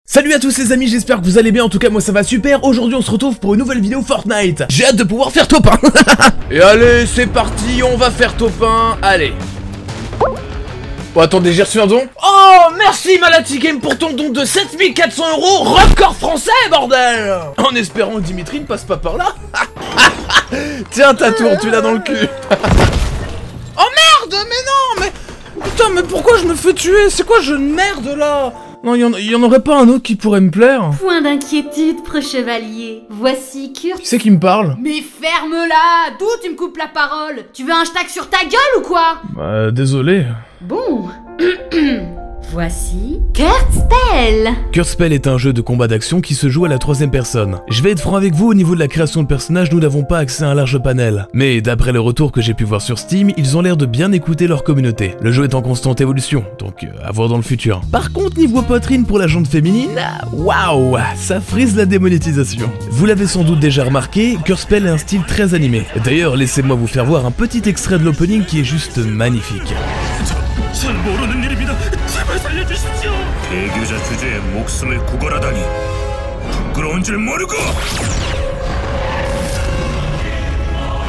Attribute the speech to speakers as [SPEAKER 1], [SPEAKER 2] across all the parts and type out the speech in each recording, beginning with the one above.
[SPEAKER 1] Salut à tous les amis, j'espère que vous allez bien, en tout cas moi ça va super. Aujourd'hui on se retrouve pour une nouvelle vidéo Fortnite. J'ai hâte de pouvoir faire top 1. Et allez c'est parti, on va faire top 1. Allez. Bon attendez, j'ai reçu un don. Oh merci Malati Game pour ton don de 7400 €, record français bordel. En espérant que Dimitri ne passe pas par là. Tiens ta tour, tu l'as dans le cul. Oh merde, mais non, mais... Putain mais pourquoi je me fais tuer? C'est quoi jeu de merde là? Non, y en aurait pas un autre qui pourrait me plaire?
[SPEAKER 2] Point d'inquiétude, preux-chevalier. Voici Kurt.
[SPEAKER 1] Qui c'est qui me parle?
[SPEAKER 2] Mais ferme-la! D'où tu me coupes la parole? Tu veux un hashtag sur ta gueule ou quoi?
[SPEAKER 1] Bah, désolé.
[SPEAKER 2] Bon. Voici Kurt Spell.
[SPEAKER 1] Kurt Spell est un jeu de combat d'action qui se joue à la 3ème personne. Je vais être franc avec vous, au niveau de la création de personnages, nous n'avons pas accès à un large panel. Mais d'après le retour que j'ai pu voir sur Steam, ils ont l'air de bien écouter leur communauté. Le jeu est en constante évolution, donc à voir dans le futur. Par contre, niveau poitrine pour la jante féminine, waouh, ça frise la démonétisation. Vous l'avez sans doute déjà remarqué, Kurt Spell a un style très animé. D'ailleurs, laissez-moi vous faire voir un petit extrait de l'opening qui est juste magnifique.
[SPEAKER 3] 대교자 주제에 목숨을 구걸하다니 부끄러운 줄 모르고.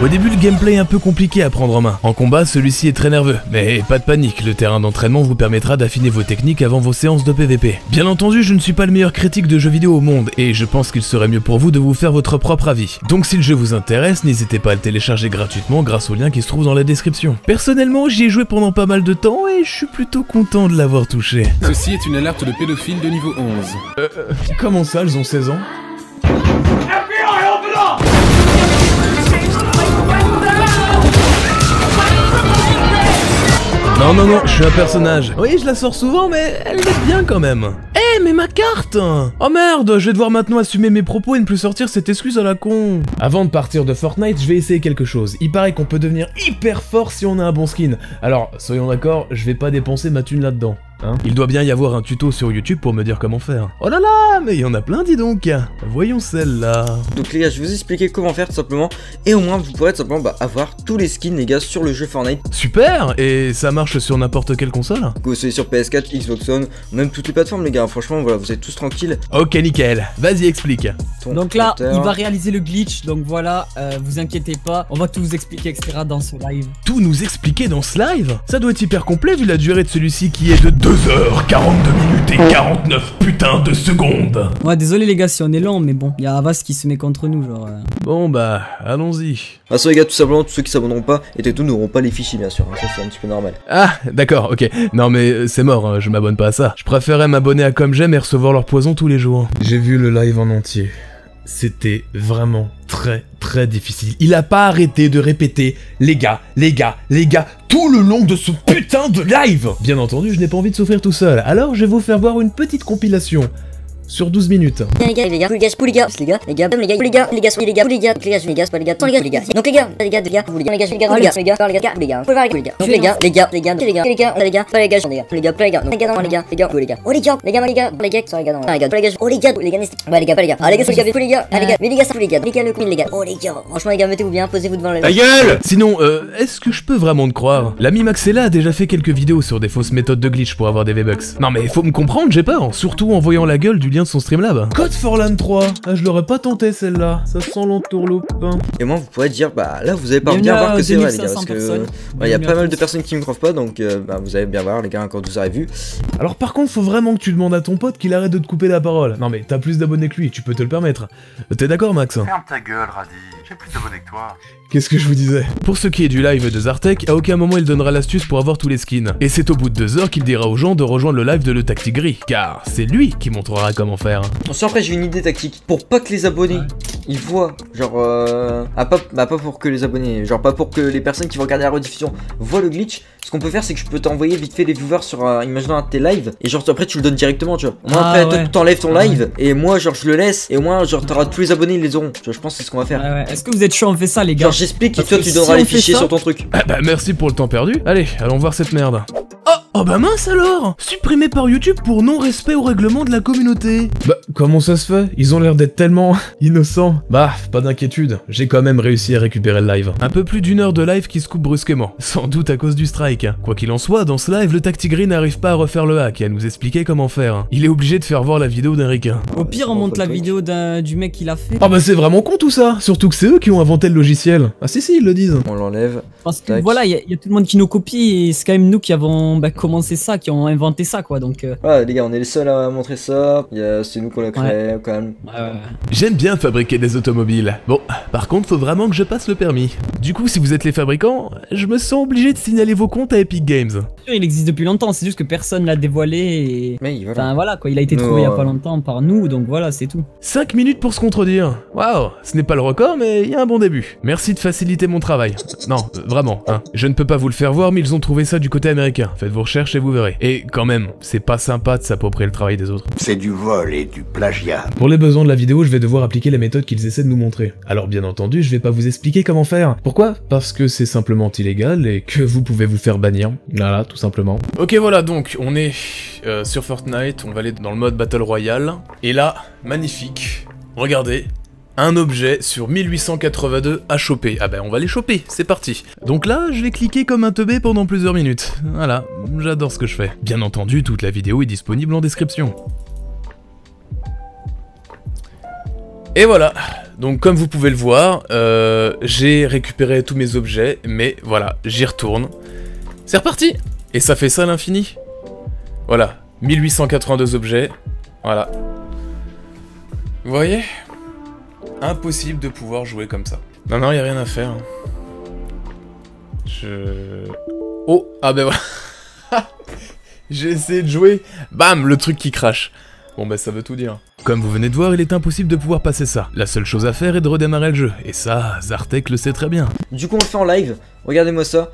[SPEAKER 1] Au début, le gameplay est un peu compliqué à prendre en main. En combat, celui-ci est très nerveux. Mais pas de panique, le terrain d'entraînement vous permettra d'affiner vos techniques avant vos séances de PVP. Bien entendu, je ne suis pas le meilleur critique de jeux vidéo au monde, et je pense qu'il serait mieux pour vous de vous faire votre propre avis. Donc si le jeu vous intéresse, n'hésitez pas à le télécharger gratuitement grâce au lien qui se trouve dans la description. Personnellement, j'y ai joué pendant pas mal de temps, et je suis plutôt content de l'avoir touché.
[SPEAKER 4] Ceci est une alerte de pédophile de niveau 11.
[SPEAKER 1] Comment ça, elles ont 16 ans? Non, je suis un personnage. Oui, je la sors souvent, mais elle m'aide bien quand même. Eh, mais ma carte! Oh merde, je vais devoir maintenant assumer mes propos et ne plus sortir cette excuse à la con. Avant de partir de Fortnite, je vais essayer quelque chose. Il paraît qu'on peut devenir hyper fort si on a un bon skin. Alors, soyons d'accord, je vais pas dépenser ma thune là-dedans. Hein? Il doit bien y avoir un tuto sur YouTube pour me dire comment faire. Oh là là, mais il y en a plein, dis donc. Voyons celle-là.
[SPEAKER 5] Donc les gars, je vais vous expliquer comment faire tout simplement. Et au moins, vous pourrez tout simplement avoir tous les skins, les gars, sur le jeu Fortnite.
[SPEAKER 1] Super. Et ça marche sur n'importe quelle console?
[SPEAKER 5] Que vous soyez sur PS4, Xbox One, même toutes les plateformes, les gars. Franchement, voilà, vous êtes tous tranquilles.
[SPEAKER 1] Ok, nickel. Vas-y, explique.
[SPEAKER 6] Donc là, il va réaliser le glitch. Donc voilà, vous inquiétez pas. On va tout vous expliquer, etc. dans ce live.
[SPEAKER 1] Tout nous expliquer dans ce live? Ça doit être hyper complet vu la durée de celui-ci qui est de 2h42 minutes et 49 putains de secondes.
[SPEAKER 6] Ouais, désolé les gars si on est lent, mais bon, il y a Avas qui se met contre nous, genre.
[SPEAKER 1] Bon bah, allons-y.
[SPEAKER 5] Ah ça les gars, tout simplement, tous ceux qui s'abonneront pas et tout n'auront pas les fichiers bien sûr, ça c'est un petit peu normal.
[SPEAKER 1] Ah, d'accord, ok. Non mais c'est mort, hein, je m'abonne pas à ça. Je préférais m'abonner à Comme J'aime et recevoir leur poison tous les jours. J'ai vu le live en entier. C'était vraiment très difficile. Il a pas arrêté de répéter les gars, tout le long de ce putain de live. Bien entendu, je n'ai pas envie de souffrir tout seul. Alors, je vais vous faire voir une petite compilation. Sur 12 minutes.
[SPEAKER 7] Les gars, les gars, tous les gars, les gars, les gars, les gars, les gars, les gars, les gars, les gars, les gars, les gars, pas les gars, sans les gars, les gars. Donc les gars, les gars, les gars, vous les gars, les gars, les gars, les gars, les gars, les gars, les gars, les gars, les gars. Donc les gars, les gars, les gars, les gars, les gars, les gars, pas les gars, les gars, les gars, pas les gars, les gars, les gars, les gars, les gars. Oh les gars, les gars, les gars, les gars, sans les gars, les gars, pas les gars. Oh les gars, les gars, ouais les gars, pas les gars. Ah les gars, les gars, les gars, les gars, mais les gars, ça les gars, les gars, le queen les gars. Oh les gars, franchement les gars, mettez-vous bien, posez-vous devant la
[SPEAKER 1] gueule. Sinon, est-ce que je peux vraiment te croire? L'ami Maxella a déjà fait quelques vidéos sur des fausses méthodes de glitch pour avoir des V-Bucks. Non mais faut me comprendre, j'ai peur, surtout en voyant la gueule du lien de son Streamlab. Code Forlan 3. Ah, je l'aurais pas tenté celle-là, ça sent l'entourloupe. Et
[SPEAKER 5] moi vous pourrez dire, bah là vous allez pas bien voir que c'est vrai les gars, parce que il y a pas mal de personnes qui me croient pas, donc bah, vous allez bien voir les gars quand vous aurez vu.
[SPEAKER 1] Alors par contre faut vraiment que tu demandes à ton pote qu'il arrête de te couper la parole. Non mais t'as plus d'abonnés que lui, tu peux te le permettre. T'es d'accord Max?
[SPEAKER 8] Ferme ta gueule Radi, j'ai plus d'abonnés que toi.
[SPEAKER 1] Qu'est-ce que je vous disais? Pour ce qui est du live de Zartek, à aucun moment il donnera l'astuce pour avoir tous les skins. Et c'est au bout de 2 heures qu'il dira aux gens de rejoindre le live de Le Tactigris, car c'est lui qui montrera comment faire.
[SPEAKER 5] Ensuite après j'ai une idée tactique, pour pas que les abonnés ils voient, genre pas pour que les abonnés, genre pas pour que les personnes qui vont regarder la rediffusion voient le glitch. Ce qu'on peut faire c'est que je peux t'envoyer vite fait les viewers sur imaginons un de tes lives, et genre après tu le donnes directement tu vois. Moi après toi t'enlèves ton live et moi genre je le laisse, et au moins genre t'auras tous les abonnés ils les auront. Tu vois, je pense que c'est ce qu'on va faire.
[SPEAKER 6] Ouais. Est-ce que vous êtes chaud on fait ça les gars?
[SPEAKER 5] Genre j'explique et toi tu donneras les fichiers sur ton truc.
[SPEAKER 1] Ah bah merci pour le temps perdu. Allez, allons voir cette merde. Oh Oh bah mince alors! Supprimé par YouTube pour non-respect au règlement de la communauté. Bah, comment ça se fait? Ils ont l'air d'être tellement innocents. Bah, pas d'inquiétude, j'ai quand même réussi à récupérer le live. Un peu plus d'une heure de live qui se coupe brusquement, sans doute à cause du strike. Quoi qu'il en soit, dans ce live, le Tactigris n'arrive pas à refaire le hack et à nous expliquer comment faire. Il est obligé de faire voir la vidéo d'un ricain.
[SPEAKER 6] Au pire, on monte la vidéo du mec qui l'a fait.
[SPEAKER 1] Oh bah c'est vraiment con tout ça, surtout que c'est eux qui ont inventé le logiciel. Ah si, ils le disent.
[SPEAKER 5] On l'enlève.
[SPEAKER 6] Parce que voilà, il y a tout le monde qui nous copie et c'est quand même nous qui avons commencé ça, qui ont inventé ça quoi, donc...
[SPEAKER 5] Ouais les gars, on est les seuls à montrer ça, c'est nous qu'on l'a créé quand même.
[SPEAKER 6] Ouais.
[SPEAKER 1] J'aime bien fabriquer des automobiles. Bon, par contre faut vraiment que je passe le permis. Du coup si vous êtes les fabricants, je me sens obligé de signaler vos comptes à Epic Games.
[SPEAKER 6] Il existe depuis longtemps, c'est juste que personne l'a dévoilé et...
[SPEAKER 5] Mais voilà.
[SPEAKER 6] Enfin voilà quoi, il a été trouvé il y a pas longtemps par nous, donc voilà, c'est tout.
[SPEAKER 1] 5 minutes pour se contredire. Waouh, ce n'est pas le record mais il y a un bon début. Merci de faciliter mon travail. Non, vraiment, hein. Je ne peux pas vous le faire voir mais ils ont trouvé ça du côté américain. Faites vos recherches et vous verrez. Et quand même, c'est pas sympa de s'approprier le travail des autres.
[SPEAKER 3] C'est du vol et du plagiat.
[SPEAKER 1] Pour les besoins de la vidéo, je vais devoir appliquer la méthode qu'ils essaient de nous montrer. Alors bien entendu, je vais pas vous expliquer comment faire. Pourquoi? Parce que c'est simplement illégal et que vous pouvez vous faire bannir. Voilà, tout simplement. Ok voilà, donc on est sur Fortnite, on va aller dans le mode Battle Royale. Et là, magnifique, regardez, un objet sur 1882 à choper. Ah ben on va les choper, c'est parti. Donc là, je vais cliquer comme un teubé pendant plusieurs minutes. Voilà, j'adore ce que je fais. Bien entendu, toute la vidéo est disponible en description. Et voilà, donc comme vous pouvez le voir, j'ai récupéré tous mes objets, mais voilà, j'y retourne. C'est reparti! Et ça fait ça à l'infini. Voilà, 1882 objets, voilà. Vous voyez? Impossible de pouvoir jouer comme ça. Non, y a rien à faire. Oh, ah ben voilà. J'ai essayé de jouer, bam, le truc qui crache. Bon bah ça veut tout dire. Comme vous venez de voir, il est impossible de pouvoir passer ça. La seule chose à faire est de redémarrer le jeu. Et ça, Zartek le sait très bien.
[SPEAKER 5] Du coup on le fait en live, regardez-moi ça.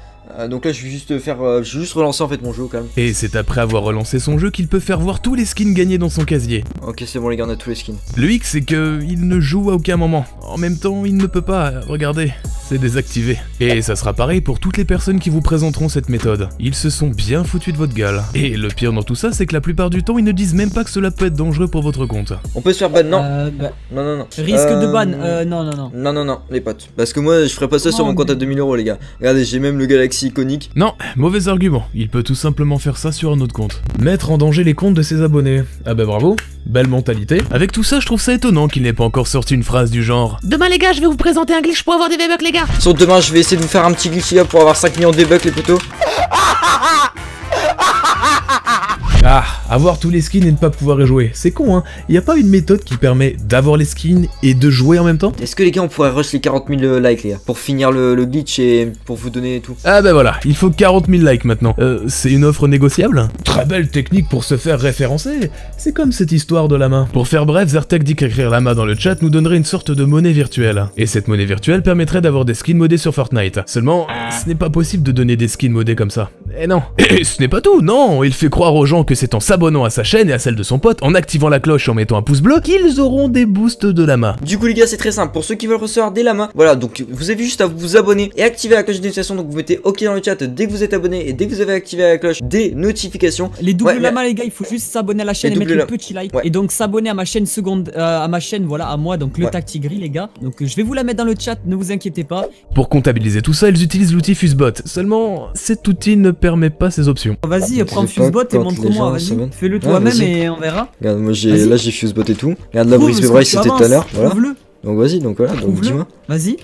[SPEAKER 5] Donc là je vais juste faire, je vais juste relancer en fait mon jeu quand même.
[SPEAKER 1] Et c'est après avoir relancé son jeu qu'il peut faire voir tous les skins gagnés dans son casier.
[SPEAKER 5] Ok c'est bon les gars, on a tous les skins.
[SPEAKER 1] Le hic c'est que il ne joue à aucun moment. En même temps il ne peut pas, regardez, c'est désactivé. Et ça sera pareil pour toutes les personnes qui vous présenteront cette méthode. Ils se sont bien foutus de votre gueule. Et le pire dans tout ça c'est que la plupart du temps ils ne disent même pas que cela peut être dangereux pour votre compte.
[SPEAKER 5] On peut se faire ban, non non.
[SPEAKER 6] Risque de ban, non.
[SPEAKER 5] Non les potes. Parce que moi je ferais pas ça sur mon compte à 2000 € les gars. Regardez, j'ai même le Galaxy iconique.
[SPEAKER 1] Non, mauvais argument, il peut tout simplement faire ça sur un autre compte. Mettre en danger les comptes de ses abonnés. Ah bah bravo, belle mentalité. Avec tout ça, je trouve ça étonnant qu'il n'ait pas encore sorti une phrase du genre « Demain les gars, je vais vous présenter un glitch pour avoir des V-Bucks les gars !»
[SPEAKER 5] Sauf demain, je vais essayer de vous faire un petit glitch les gars pour avoir 5 millions de V-Bucks les potos.
[SPEAKER 1] Ah, avoir tous les skins et ne pas pouvoir y jouer, c'est con hein. Y a pas une méthode qui permet d'avoir les skins et de jouer en même temps?
[SPEAKER 5] Est-ce que les gars on pourrait rush les 40 000 likes les gars, pour finir le glitch et pour vous donner tout?
[SPEAKER 1] Ah bah voilà, il faut 40 000 likes maintenant. C'est une offre négociable? Très belle technique pour se faire référencer. C'est comme cette histoire de lama. Pour faire bref, Zartek dit qu'écrire lama dans le chat nous donnerait une sorte de monnaie virtuelle. Et cette monnaie virtuelle permettrait d'avoir des skins modés sur Fortnite. Seulement, ce n'est pas possible de donner des skins modés comme ça. Et non. Et ce n'est pas tout, non. Il fait croire aux gens que c'est en s'abonnant à sa chaîne et à celle de son pote, en activant la cloche et en mettant un pouce bleu, qu'ils auront des boosts de lama.
[SPEAKER 5] Du coup les gars c'est très simple, pour ceux qui veulent recevoir des lamas, voilà, donc vous avez juste à vous abonner et activer la cloche de notification, donc vous mettez ok dans le chat dès que vous êtes abonné et dès que vous avez activé la cloche des notifications.
[SPEAKER 6] Les doubles lamas les gars, il faut juste s'abonner à la chaîne et mettre le petit like. Et donc s'abonner à ma chaîne voilà, à moi, donc le Tactigris les gars. Donc je vais vous la mettre dans le chat, ne vous inquiétez pas.
[SPEAKER 1] Pour comptabiliser tout ça, ils utilisent l'outil Fusebot. Seulement, cet outil ne permet pas ces options.
[SPEAKER 6] Vas-y, prends Fusebot et montre-moi, vas-y. Fais-le toi-même et on verra.
[SPEAKER 5] Regarde, moi j'ai Fusebot et tout. Regarde la brise Braille c'était tout à l'heure, voilà. Donc vas-y, donc voilà, donc dis-moi.
[SPEAKER 6] Vas-y.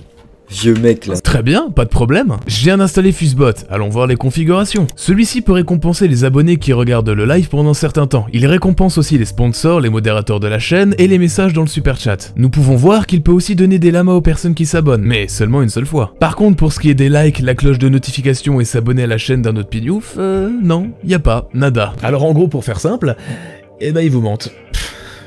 [SPEAKER 5] Vieux mec là.
[SPEAKER 1] Très bien, pas de problème. Je viens d'installer Fusebot, allons voir les configurations. Celui-ci peut récompenser les abonnés qui regardent le live pendant un certain temps. Il récompense aussi les sponsors, les modérateurs de la chaîne et les messages dans le super chat. Nous pouvons voir qu'il peut aussi donner des lamas aux personnes qui s'abonnent, mais seulement une seule fois. Par contre, pour ce qui est des likes, la cloche de notification et s'abonner à la chaîne d'un autre pignouf, non, y a pas, nada. Alors en gros, pour faire simple, eh ben ils vous mentent.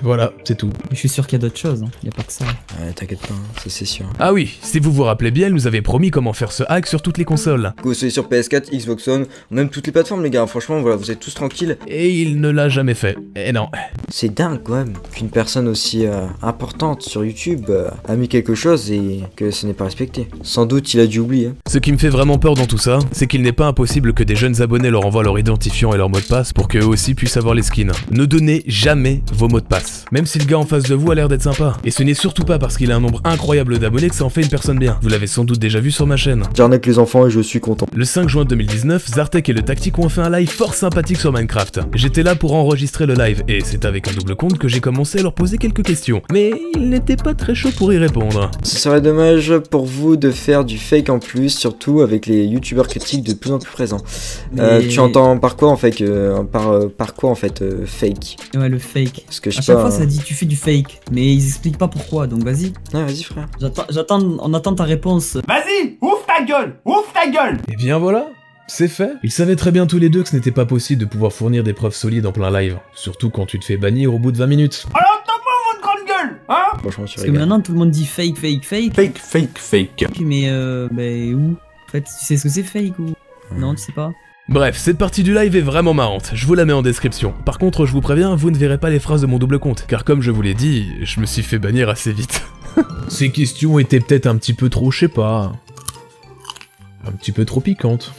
[SPEAKER 1] voilà, c'est tout.
[SPEAKER 6] Je suis sûr qu'il y a d'autres choses, hein. Y a pas que ça.
[SPEAKER 5] Ouais, t'inquiète pas, ça c'est sûr.
[SPEAKER 1] Ah oui, si vous vous rappelez bien, elle nous avait promis comment faire ce hack sur toutes les consoles.
[SPEAKER 5] Vous soyez sur PS4, Xbox One, même toutes les plateformes les gars, franchement voilà, vous êtes tous tranquilles.
[SPEAKER 1] Et il ne l'a jamais fait. Et non.
[SPEAKER 5] C'est dingue quand même qu'une personne aussi importante sur YouTube a mis quelque chose et que ce n'est pas respecté. Sans doute il a dû oublier.
[SPEAKER 1] Ce qui me fait vraiment peur dans tout ça, c'est qu'il n'est pas impossible que des jeunes abonnés leur envoient leur identifiant et leur mot de passe pour qu'eux aussi puissent avoir les skins. Ne donnez jamais vos mots de passe, même si le gars en face de vous a l'air d'être sympa. Et ce n'est surtout pas parce qu'il a un nombre incroyable d'abonnés que ça en fait une personne bien. Vous l'avez sans doute déjà vu sur ma chaîne.
[SPEAKER 5] J'arnaque les enfants et je suis content.
[SPEAKER 1] Le 5 juin 2019, Zartek et le Tactic ont fait un live fort sympathique sur Minecraft. J'étais là pour enregistrer le live et c'est avec un double compte que j'ai commencé à leur poser quelques questions. Mais ils n'étaient pas très chauds pour y répondre.
[SPEAKER 5] Ce serait dommage pour vous de faire du fake en plus, surtout avec les youtubeurs critiques de plus en plus présents. Tu entends par quoi en fait par quoi en fait fake?
[SPEAKER 6] Ouais, le fake.
[SPEAKER 5] Parce que je
[SPEAKER 6] à chaque fois ça dit tu fais du fake, mais ils expliquent pas pourquoi, donc vas-y.
[SPEAKER 5] Ouais, vas-y frère.
[SPEAKER 6] On attend ta réponse.
[SPEAKER 3] Vas-y, ouvre ta gueule, ouvre ta gueule.
[SPEAKER 1] Et bien voilà, c'est fait. Ils savaient très bien tous les deux que ce n'était pas possible de pouvoir fournir des preuves solides en plein live. Surtout quand tu te fais bannir au bout de 20 minutes.
[SPEAKER 3] Alors tape-moi votre grande gueule, hein?
[SPEAKER 5] Franchement, tu
[SPEAKER 6] Parce que maintenant tout le monde dit fake.
[SPEAKER 4] Fake.
[SPEAKER 6] Mais où? En fait, tu sais ce que c'est fake ou? Non, tu sais pas?
[SPEAKER 1] Bref, cette partie du live est vraiment marrante, je vous la mets en description. Par contre, je vous préviens, vous ne verrez pas les phrases de mon double compte, car comme je vous l'ai dit, je me suis fait bannir assez vite. Ces questions étaient peut-être un petit peu trop, je sais pas... un petit peu trop piquantes.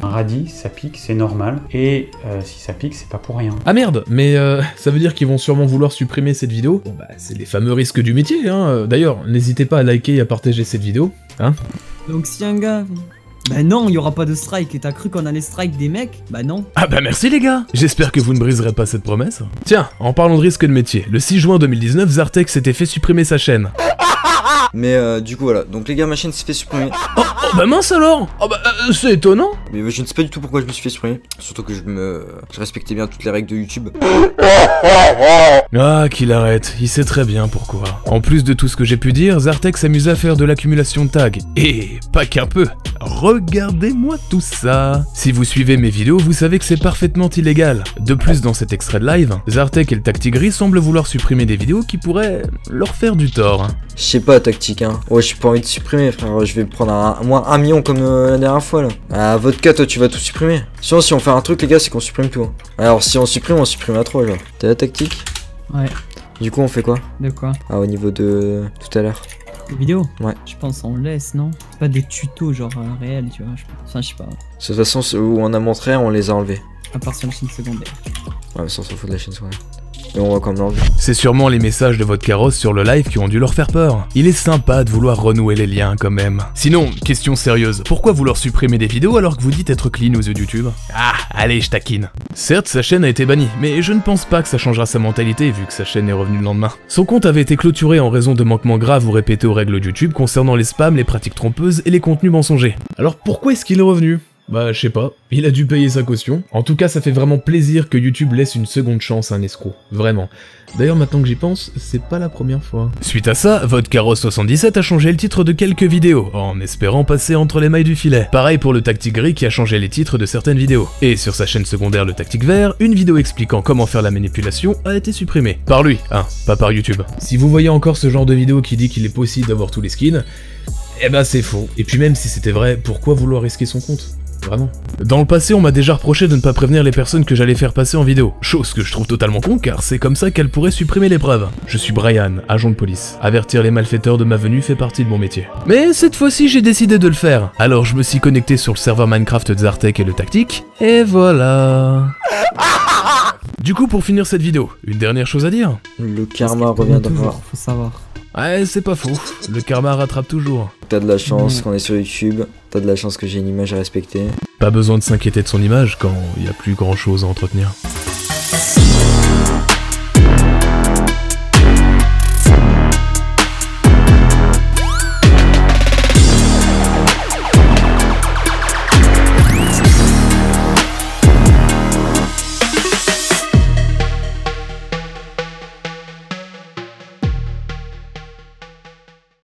[SPEAKER 9] Un radis, ça pique, c'est normal, et si ça pique, c'est pas pour rien.
[SPEAKER 1] Ah merde, mais ça veut dire qu'ils vont sûrement vouloir supprimer cette vidéo. Bon bah, c'est les fameux risques du métier, hein. D'ailleurs, n'hésitez pas à liker et à partager cette vidéo, hein.
[SPEAKER 6] Donc si un gars... Bah non, il y aura pas de strike, et t'as cru qu'on allait strike des mecs? Bah non.
[SPEAKER 1] Ah bah merci les gars. J'espère que vous ne briserez pas cette promesse. Tiens, en parlant de risque de métier, le 6 juin 2019, Zartek s'était fait supprimer sa chaîne.
[SPEAKER 5] Mais du coup voilà, donc les gars, ma chaîne s'est fait supprimer.
[SPEAKER 1] Oh bah mince alors. Oh bah c'est étonnant.
[SPEAKER 5] Mais je ne sais pas du tout pourquoi je me suis fait supprimer. Surtout que je respectais bien toutes les règles de YouTube.
[SPEAKER 1] Ah, qu'il arrête, il sait très bien pourquoi. En plus de tout ce que j'ai pu dire, Zartek s'amusait à faire de l'accumulation de tags. Et pas qu'un peu. Regardez-moi tout ça. Si vous suivez mes vidéos, vous savez que c'est parfaitement illégal. De plus, dans cet extrait de live, Zartek et le Tactic Gris semblent vouloir supprimer des vidéos qui pourraient leur faire du tort.
[SPEAKER 5] Je sais pas, Tactic, hein. Ouais, j'ai pas envie de supprimer, frère. Je vais prendre moins 1 million comme la dernière fois, là. Ah, vodka, toi, tu vas tout supprimer. Sinon, si on fait un truc, les gars, c'est qu'on supprime tout. Alors, si on supprime à 3, genre. T'as la tactique?
[SPEAKER 6] Ouais.
[SPEAKER 5] Du coup, on fait quoi?
[SPEAKER 6] De quoi?
[SPEAKER 5] Ah, au niveau de tout à l'heure.
[SPEAKER 6] Les vidéos?
[SPEAKER 5] Ouais.
[SPEAKER 6] Je pense on laisse, non? C'est pas des tutos, genre réels, tu vois. Enfin, je sais pas.
[SPEAKER 5] De toute façon, ceux où on a montré, on les a enlevés.
[SPEAKER 6] À part sur la chaîne secondaire.
[SPEAKER 5] Ouais, mais ça, on s'en fout de la chaîne secondaire. Et on va quand même l'enlever.
[SPEAKER 1] C'est sûrement les messages de votre carrosse sur le live qui ont dû leur faire peur. Il est sympa de vouloir renouer les liens quand même. Sinon, question sérieuse, pourquoi vouloir supprimer des vidéos alors que vous dites être clean aux yeux de YouTube? Ah, allez, je taquine. Certes, sa chaîne a été bannie, mais je ne pense pas que ça changera sa mentalité vu que sa chaîne est revenue le lendemain. Son compte avait été clôturé en raison de manquements graves ou répétés aux règles de YouTube concernant les spams, les pratiques trompeuses et les contenus mensongers. Alors pourquoi est-ce qu'il est revenu? Bah je sais pas, il a dû payer sa caution. En tout cas ça fait vraiment plaisir que YouTube laisse une seconde chance à un escroc, vraiment. D'ailleurs maintenant que j'y pense, c'est pas la première fois. Suite à ça, Vodkaros77 a changé le titre de quelques vidéos, en espérant passer entre les mailles du filet. Pareil pour le Tactic Gris qui a changé les titres de certaines vidéos. Et sur sa chaîne secondaire le Tactic Vert, une vidéo expliquant comment faire la manipulation a été supprimée. Par lui, hein, pas par YouTube. Si vous voyez encore ce genre de vidéo qui dit qu'il est possible d'avoir tous les skins, eh ben c'est faux. Et puis même si c'était vrai, pourquoi vouloir risquer son compte ? Vraiment. Dans le passé, on m'a déjà reproché de ne pas prévenir les personnes que j'allais faire passer en vidéo. Chose que je trouve totalement con, car c'est comme ça qu'elles pourraient supprimer les preuves. Je suis Brian, agent de police. Avertir les malfaiteurs de ma venue fait partie de mon métier. Mais cette fois-ci, j'ai décidé de le faire. Alors je me suis connecté sur le serveur Minecraft de Zartek et le Tactic, et voilà. Du coup, pour finir cette vidéo, une dernière chose à dire.
[SPEAKER 5] Le karma revient d'avoir.
[SPEAKER 6] Faut savoir.
[SPEAKER 1] Ouais, c'est pas faux. Le karma rattrape toujours.
[SPEAKER 5] T'as de la chance qu'on est sur YouTube, t'as de la chance que j'ai une image à respecter.
[SPEAKER 1] Pas besoin de s'inquiéter de son image quand il y a plus grand chose à entretenir.